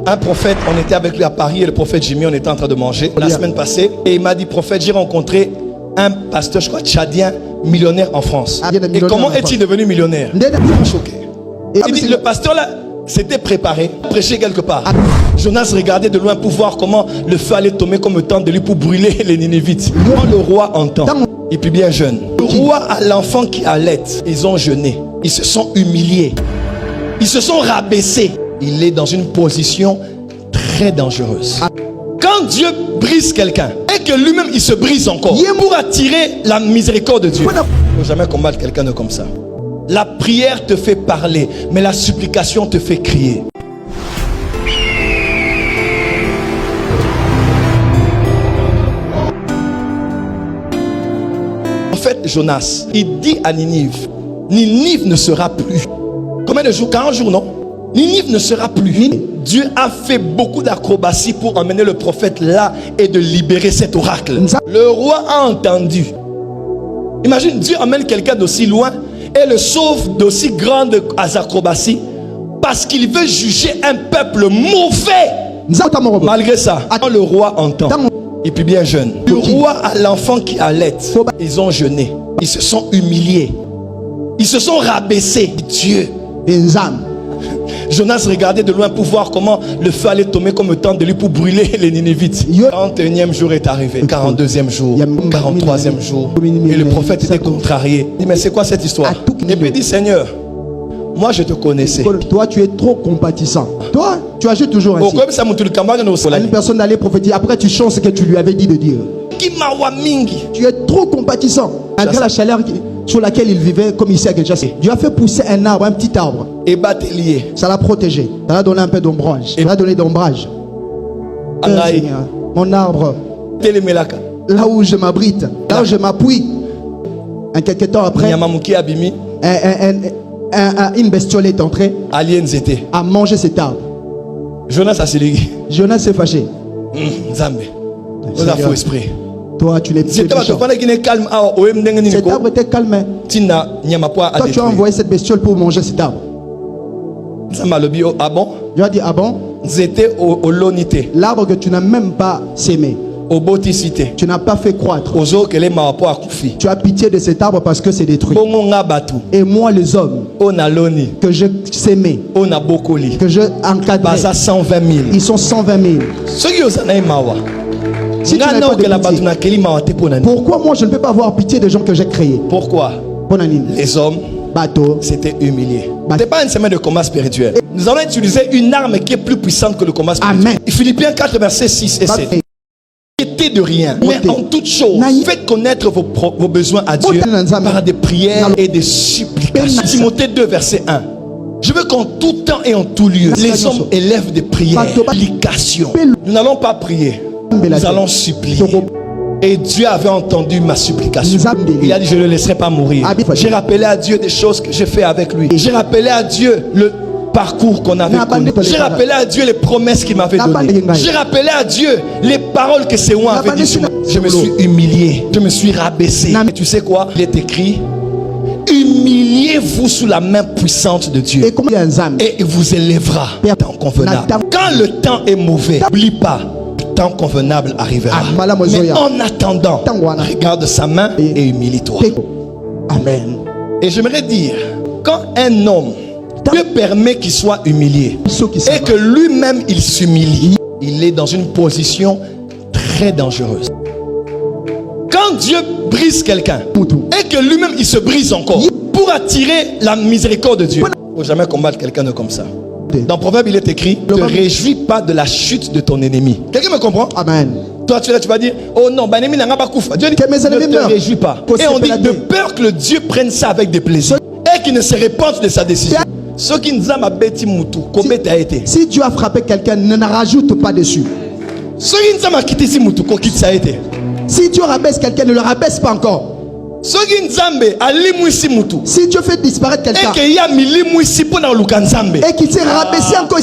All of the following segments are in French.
Un prophète, on était avec lui à Paris et le prophète Jimmy, on était en train de manger la semaine passée. Et il m'a dit, prophète, j'ai rencontré un pasteur, je crois, tchadien, millionnaire en France. Et comment est-il devenu millionnaire? Je suis choqué. Il dit, le pasteur là, s'était préparé, prêché quelque part. Jonas regardait de loin pour voir comment le feu allait tomber comme le temps de lui pour brûler les Ninivites. Quand le roi entend, et puis bien jeune, le roi a l'enfant qui allait. Ils ont jeûné, ils se sont humiliés, ils se sont rabaissés. Il est dans une position très dangereuse. Quand Dieu brise quelqu'un et que lui-même il se brise encore pour attirer la miséricorde de Dieu, il ne faut jamais combattre quelqu'un de comme ça. La prière te fait parler, mais la supplication te fait crier. En fait, Jonas, il dit à Ninive, Ninive ne sera plus. Combien de jours? 40 jours, non? Ninive ne sera plus. Dieu a fait beaucoup d'acrobaties pour emmener le prophète là et de libérer cet oracle. Le roi a entendu. Imagine, Dieu emmène quelqu'un d'aussi loin et le sauve d'aussi grandes acrobaties parce qu'il veut juger un peuple mauvais. Malgré ça, quand le roi entend, et puis bien jeune, le roi a l'enfant qui allait. Ils ont jeûné, ils se sont humiliés, ils se sont rabaissés. Dieu, Jonas regardait de loin pour voir comment le feu allait tomber comme le temps de lui pour brûler les Ninivites. 41e jour est arrivé, 42e jour, 43e jour. Et le prophète était contrarié. Il dit, mais c'est quoi cette histoire? Et puis il dit, Seigneur, moi je te connaissais. Toi tu es trop compatissant. Toi tu agis toujours ainsi. Une personne allait prophétiser, après tu changes ce que tu lui avais dit de dire. Tu es trop compatissant. Malgré la chaleur sur laquelle il vivait, comme ici à Kinshasa, Dieu a fait pousser un arbre, un petit arbre. Et batelier. Ça l'a protégé. Ça l'a donné un peu d'ombrage. Ça l'a donné d'ombrage. Mon arbre. Là où je m'abrite, là où je m'appuie. Quelques temps après, une bestiole est entrée. A mangé cet arbre. Jonas a sélégué. Jonas s'est fâché. Zambé. On a faux esprit. Toi, tu n'es pas Cet arbre était calme. Toi, tu as envoyé cette bestiole pour manger cet arbre. Ah bon? Dieu a dit, ah bon? L'arbre que tu n'as même pas sémé. Tu n'as pas fait croître. Tu as pitié de cet arbre parce que c'est détruit. Et moi, les hommes que je sémais, que je encadrais, ils sont 120 000. Si tu n'as pas de pitié, pourquoi moi je ne peux pas avoir pitié des gens que j'ai créés? Pourquoi? Les hommes s'étaient humiliés. Ce n'est pas une semaine de combat spirituel. Nous allons utiliser une arme qui est plus puissante que le combat spirituel. Amen. Philippiens 4, versets 6 et 7. N'inquiétez de rien, mais en toute chose, faites connaître vos besoins à Dieu par des prières et des supplications. Timothée 2, verset 1. Je veux qu'en tout temps et en tout lieu, les hommes élèvent des prières, supplications. Nous n'allons pas prier. Nous allons supplier. Et Dieu avait entendu ma supplication. Il a dit, je ne le laisserai pas mourir. J'ai rappelé à Dieu des choses que j'ai fait avec lui. J'ai rappelé à Dieu le parcours qu'on avait connu. J'ai rappelé à Dieu les promesses qu'il m'avait données. J'ai rappelé à Dieu les paroles que Séouan avait dit sur moi. Je me suis humilié. Je me suis rabaissé. Et tu sais quoi? Il est écrit, humiliez-vous sous la main puissante de Dieu. Et il vous élèvera. Temps convenable. Quand le temps est mauvais, n'oublie pas. Temps convenable arrivera. Mais en attendant, regarde sa main et humilie-toi. Amen. Et j'aimerais dire, quand un homme, Dieu permet qu'il soit humilié et que lui-même il s'humilie, il est dans une position très dangereuse. Quand Dieu brise quelqu'un et que lui-même il se brise encore pour attirer la miséricorde de Dieu, il ne faut jamais combattre quelqu'un de comme ça. Dans Proverbe, il est écrit, ne te réjouis pas de la chute de ton ennemi. Quelqu'un me comprend? Amen. Toi, tu vas dire, oh non, Dieu dit, ne te réjouis pas. Et on dit, de peur que le Dieu prenne ça avec des plaisirs et qu'il ne se répande de sa décision. Si Dieu a frappé quelqu'un, ne rajoute pas dessus. Si Dieu rabaisse quelqu'un, ne le rabaisse pas encore. Si Dieu fait disparaître quelqu'un et qu'il s'est rabaissé encore,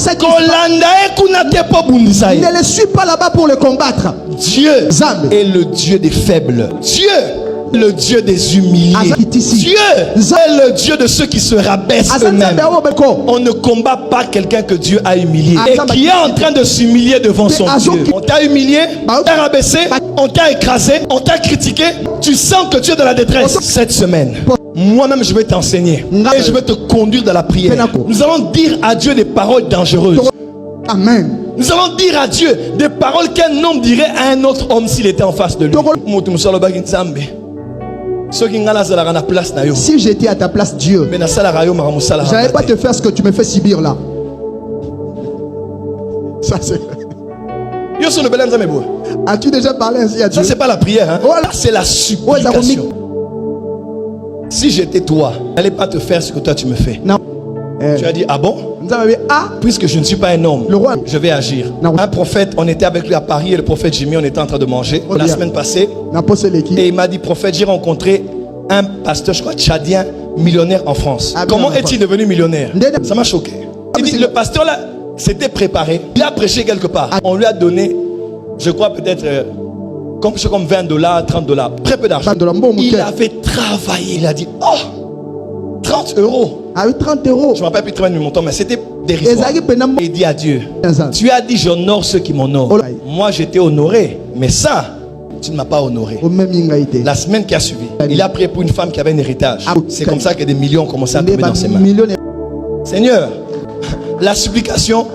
ne le suis pas là-bas pour le combattre. Dieu est le Dieu des faibles. Dieu le Dieu des humiliés. Dieu est le Dieu de ceux qui se rabaissent eux-mêmes. On ne combat pas quelqu'un que Dieu a humilié et qui est en train de s'humilier devant son Dieu. On t'a humilié, on t'a rabaissé, on t'a écrasé, on t'a critiqué. Tu sens que tu es dans la détresse. Cette semaine, moi-même je vais t'enseigner et je vais te conduire dans la prière. Nous allons dire à Dieu des paroles dangereuses. Amen. Nous allons dire à Dieu des paroles qu'un homme dirait à un autre homme s'il était en face de lui. Si j'étais à ta place, Dieu, je n'allais pas te faire ce que tu me fais subir là. Ça c'est... As-tu déjà parlé ainsi à Dieu? Ça c'est pas la prière, hein? Voilà. C'est la supplication. Si j'étais toi, je n'allais pas te faire ce que toi tu me fais. Non. Tu as dit, ah bon? Puisque je ne suis pas un homme, je vais agir. Un prophète, on était avec lui à Paris et le prophète Jimmy, on était en train de manger la semaine passée. Et il m'a dit, prophète, j'ai rencontré un pasteur, je crois, tchadien, millionnaire en France. Comment est-il devenu millionnaire? Ça m'a choqué. Il dit, le pasteur là s'était préparé, il a prêché quelque part. On lui a donné, je crois peut-être comme $20, $30, très peu d'argent. Il avait travaillé, il a dit, oh, 30 €. Ah oui, 30 €. Je ne me rappelle plus très bien du montant, mais c'était dérisoire. Et il dit à Dieu, tu as dit j'honore ceux qui m'honorent. Moi j'étais honoré, mais ça, tu ne m'as pas honoré. La semaine qui a suivi, il a prié pour une femme qui avait un héritage. C'est comme ça que des millions ont commencé à tomber dans ses mains. Seigneur, la supplication,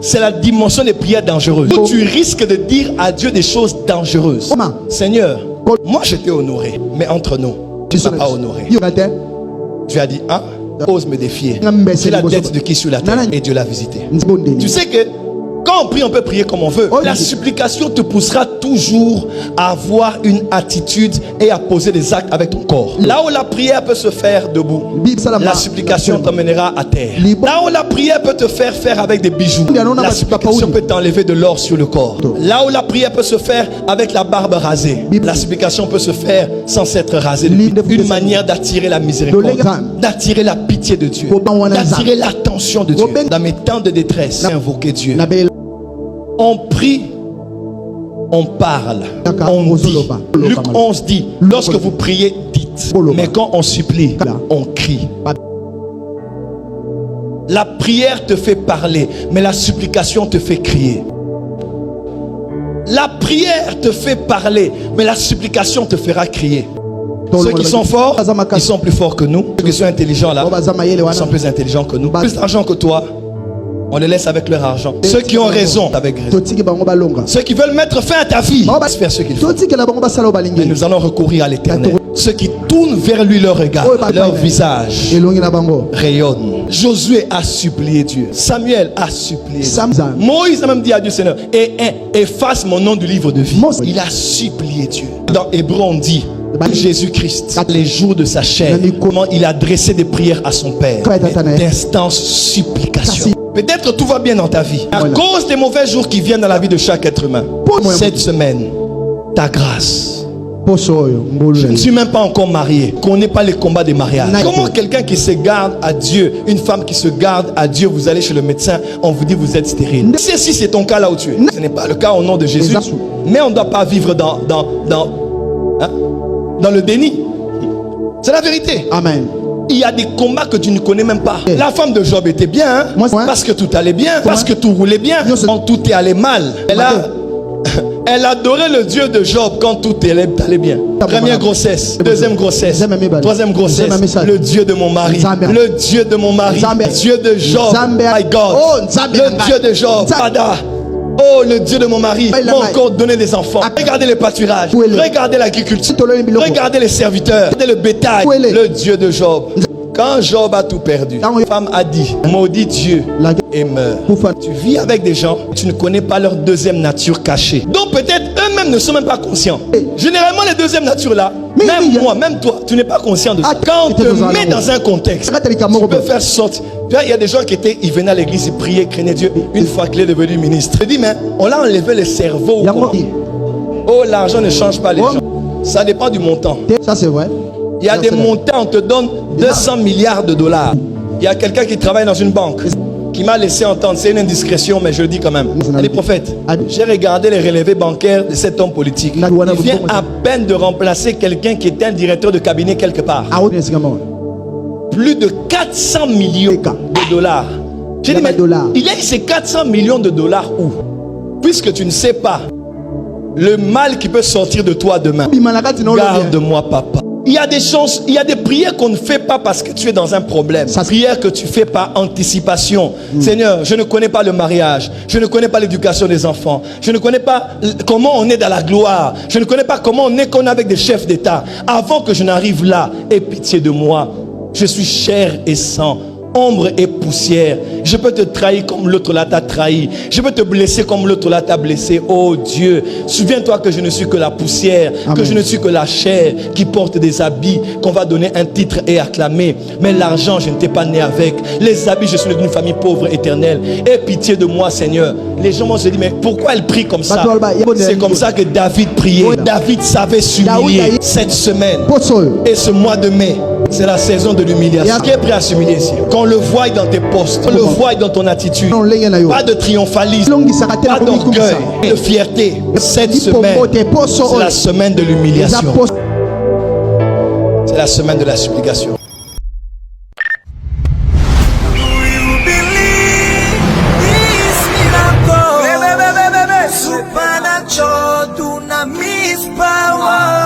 c'est la dimension des prières dangereuses. Où tu risques de dire à Dieu des choses dangereuses. Seigneur, moi je t'ai honoré, mais entre nous, tu ne m'as pas honoré. Tu as dit, ah, ose me défier. C'est la dette de qui sur la terre? Et Dieu l'a visité. Tu sais que quand on prie, on peut prier comme on veut. La supplication te poussera toujours à avoir une attitude et à poser des actes avec ton corps. Là où la prière peut se faire debout, la supplication t'emmènera à terre. Là où la prière peut te faire faire avec des bijoux, la supplication peut t'enlever de l'or sur le corps. Là où la prière peut se faire avec la barbe rasée, la supplication peut se faire sans s'être rasée. Une manière d'attirer la miséricorde, d'attirer la pitié de Dieu, d'attirer l'attention de Dieu. Dans mes temps de détresse, invoquer Dieu. On prie, on parle, on dit. Luc 11 dit, lorsque vous priez, dites. Mais quand on supplie, on crie. La prière te fait parler, mais la supplication te fait crier. La prière te fait parler, mais la supplication te fera crier. Ceux qui sont forts, ils sont plus forts que nous. Ceux qui sont intelligents là, ils sont plus intelligents que nous. Plus d'argent que toi, on les laisse avec leur argent. Ceux qui ont raison, avec raison. Ceux qui veulent mettre fin à ta vie, faire ce qu'ils font. Mais nous allons recourir à l'Éternel. Ceux qui tournent vers lui leur regard, leur visage rayonne. Josué a supplié Dieu. Samuel a supplié Dieu. Moïse a même dit à Dieu, Seigneur, efface mon nom du livre de vie. Il a supplié Dieu. Dans Hébreu on dit, Jésus-Christ, les jours de sa chair, comment il a adressé des prières à son Père, d'instances supplication. Peut-être tout va bien dans ta vie. À cause des mauvais jours qui viennent dans la vie de chaque être humain. Cette semaine, ta grâce. Je ne suis même pas encore marié. Je ne connais pas les combats des mariages. Comment quelqu'un qui se garde à Dieu, une femme qui se garde à Dieu, vous allez chez le médecin, on vous dit vous êtes stérile. Si c'est ton cas là où tu es. Ce n'est pas le cas au nom de Jésus. Mais on ne doit pas vivre dans le déni. C'est la vérité. Amen. Il y a des combats que tu ne connais même pas. La femme de Job était bien, hein? Parce que tout allait bien, parce que tout roulait bien. Quand tout est allé mal, elle adorait le Dieu de Job quand tout allait bien. Première grossesse, deuxième grossesse, troisième grossesse. Le Dieu de mon mari, le Dieu de mon mari, le Dieu de Job, my God, le Dieu de Job, Pada. Oh, le Dieu de mon mari m'a encore donné des enfants. Regardez les pâturages, regardez l'agriculture, regardez les serviteurs, regardez le bétail. Le Dieu de Job. Quand Job a tout perdu, la femme a dit, maudit Dieu et meurt. Tu vis avec des gens, tu ne connais pas leur deuxième nature cachée. Donc peut-être eux-mêmes ne sont même pas conscients. Généralement les deuxièmes natures là, même moi, même toi, tu n'es pas conscient de ça. Quand on te met dans un contexte, tu peux faire sortir. Il y a des gens ils venaient à l'église, ils priaient, craignaient Dieu. Une fois qu'il est devenu ministre, je dis, mais on l'a enlevé le cerveau. Oh, l'argent ne change pas les gens. Ça dépend du montant. Ça c'est vrai. Il y a des montants, on te donne 200 milliards de dollars. Il y a quelqu'un qui travaille dans une banque, qui m'a laissé entendre, c'est une indiscrétion, mais je le dis quand même. Elle est prophète. J'ai regardé les relevés bancaires de cet homme politique. Il vient à peine de remplacer quelqu'un qui était un directeur de cabinet quelque part. Plus de 400 millions de dollars. J'ai dit, mais il a ces 400 millions de dollars où? Puisque tu ne sais pas le mal qui peut sortir de toi demain. Garde-moi, papa. Il y a des choses, il y a des prières qu'on ne fait pas parce que tu es dans un problème. Ces prières que tu fais par anticipation. Seigneur, je ne connais pas le mariage. Je ne connais pas l'éducation des enfants. Je ne connais pas comment on est dans la gloire. Je ne connais pas comment on est qu'on est avec des chefs d'État. Avant que je n'arrive là, aie pitié de moi. Je suis chair et sang, ombre et poussière. Je peux te trahir comme l'autre là t'a trahi. Je peux te blesser comme l'autre là t'a blessé. Oh Dieu, souviens-toi que je ne suis que la poussière. Amen. Que je ne suis que la chair qui porte des habits qu'on va donner un titre et acclamer. Mais l'argent, je ne t'ai pas né avec. Les habits, je suis d'une famille pauvre éternelle. Aie pitié de moi, Seigneur. Les gens vont se dire, mais pourquoi elle prie comme ça? C'est comme ça que David priait. David savait s'humilier cette semaine. Et ce mois de mai, c'est la saison de l'humiliation. Qui est prêt à s'humilier ici? Qu'on le voie dans tes postes, qu'on le voie dans ton attitude. Pas de triomphalisme, pas d'orgueil, de fierté. Cette semaine, c'est la semaine de l'humiliation. C'est la semaine de la supplication. Supernatural, dunamis power.